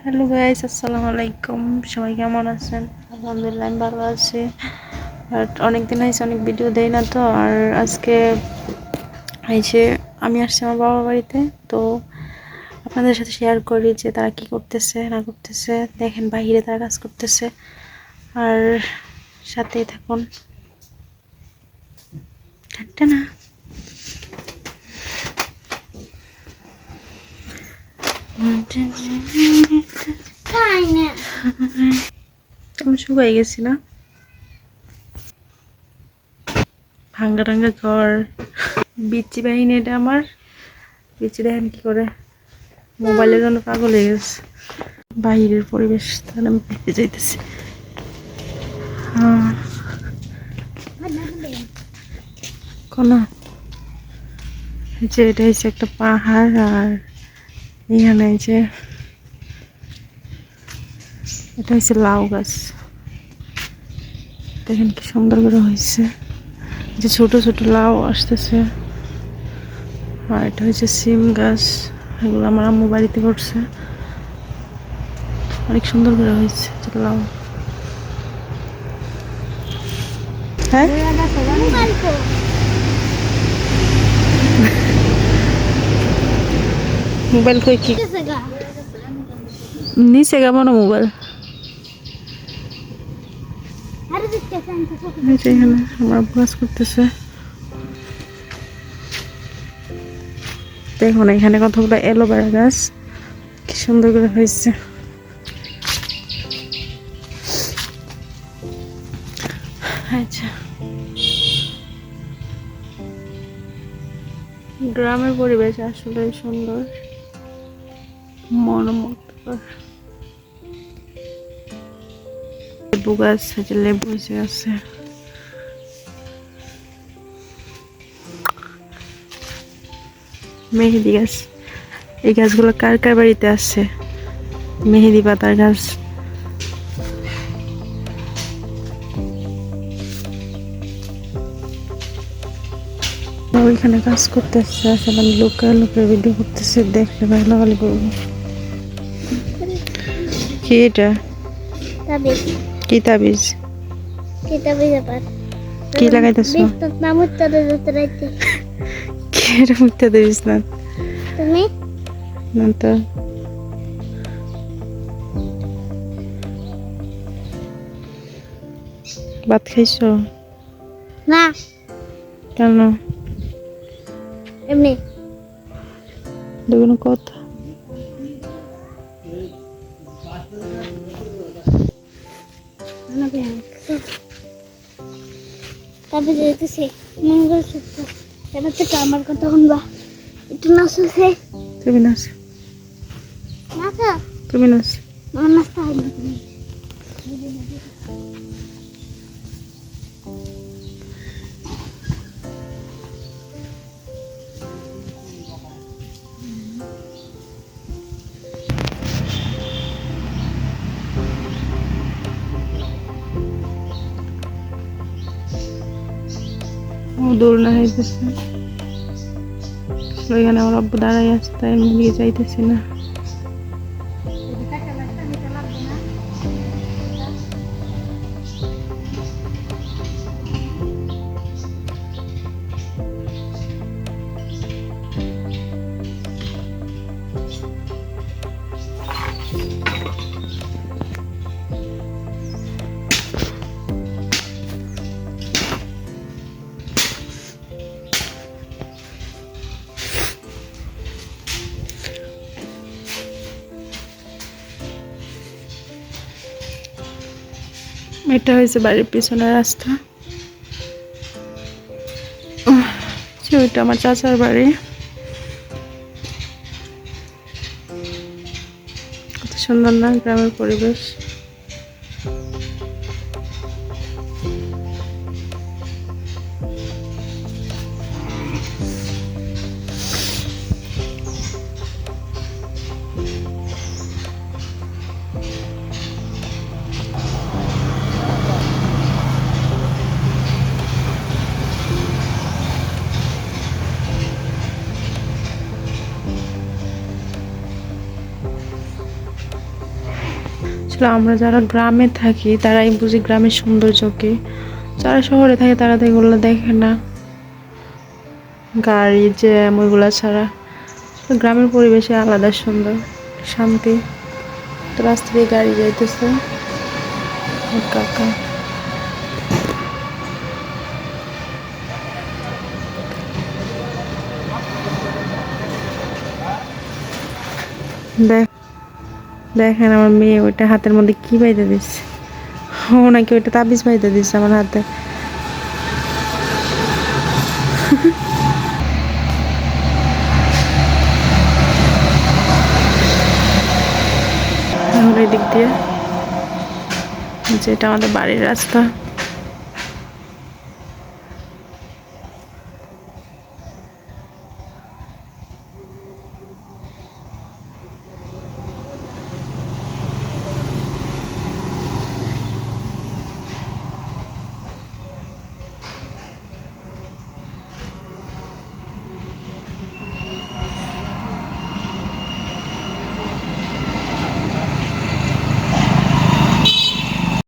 Hello guys, আসসালামু আলাইকুম। সবাই কেমন আছেন? আলহামদুলিল্লাহ আমি ভালো আছি। বাট অনেকদিন হয়েছে, অনেক ভিডিও দেই না তো। আর আজকে এই যে আমি আসছি আমার বাবার বাড়িতে, তো আপনাদের সাথে শেয়ার করি যে তারা কি করতেছে না করতেছে। দেখেন বাইরে তারা কাজ করতেছে, আর সাথেই থাকুন। একটা না আমি শুকাই গেছি না, ভাঙ্গা টাঙ্গা ঘর। বিচ্ছি বাহিনী, এটা আমার বিচ্ছি। দেখেন কি করে, মোবাইলের জন্য পাগল হয়ে গেছে। বাহিরের পরিবেশ তাহলে আমি পেতে যাইতেছি। কোন যে এটা হচ্ছে একটা পাহাড়, আর এখানে যে এটা হচ্ছে লাউ গাছ। দেখেন কি সুন্দর করে হয়েছে, যে ছোট ছোট লাউ আসতেছে। আর এটা হচ্ছে সিম গাছ, এগুলো আমার আম্মু বাড়িতে করছে। অনেক সুন্দর করে হয়েছে লাউ। হ্যাঁ, মোবাইল কই কি নিচে কেমন মোবাইল। এখানে আমার কাজ করতেছে। দেখুন এখানে কতগুলো অ্যালোভেরা গাছ, কি সুন্দর করে হয়েছে। আচ্ছা, গ্রামের পরিবেশ আসলে সুন্দর, মনোমুগ্ধকর। লেবু গাছ আছে, লেবু হয়েছে আছে। মেহেদি গাছ, এই গাছগুলো কার কার বাড়িতে আছে? মেহেদি পাতার গাছ। ওইখানে কাজ করতেছে, আসলে লোকের ভিডিও করতেছে, দেখলে ভালো ভালো করবো। কি এটা? কি তাবিজ? কি লাগাইতেছ? কি এটা মুক্তা তাবিজ না? তুমি না তো। ভাত খাইছো? না। কেন? এমনি। দেখুন কথা। তারপরে যেতেছি মঙ্গলসূত্র। এবার থেকে আমার কথা শুনবা। একটু নাচছে। তুমি নাচ, নাচা তুমি নাচ। আমার নাচতে হয় না তুমি। দূর না হইতেছে, ওইখানে আমার আব্বু দাঁড়াই আসতে, তাই আমি দিয়ে যাইতেছি না। এটা হয়েছে বাড়ির পিছনের রাস্তা। ওইটা আমার চাচার বাড়ি। কত সুন্দর না গ্রামের পরিবেশ। আসলে আমরা যারা গ্রামে থাকি তারাই বুঝি গ্রামের সৌন্দর্যকে, যারা শহরে থাকে তারা তো এগুলো দেখে না, গাড়ি জ্যাম ওইগুলা ছাড়া। আসলে গ্রামের পরিবেশে আলাদা সুন্দর, শান্তি। তো রাস্তা দিয়ে গাড়ি যাইতেছে, কাকা দেখ, দেখেন আমার মেয়ে ওইটা হাতের মধ্যে কি বাইতে দিচ্ছে, ও নাকি ওইটা তাবিজ বাইতে দিচ্ছে আমার হাতে। এখন এই দিক দিয়ে যেটা আমাদের বাড়ির রাস্তা,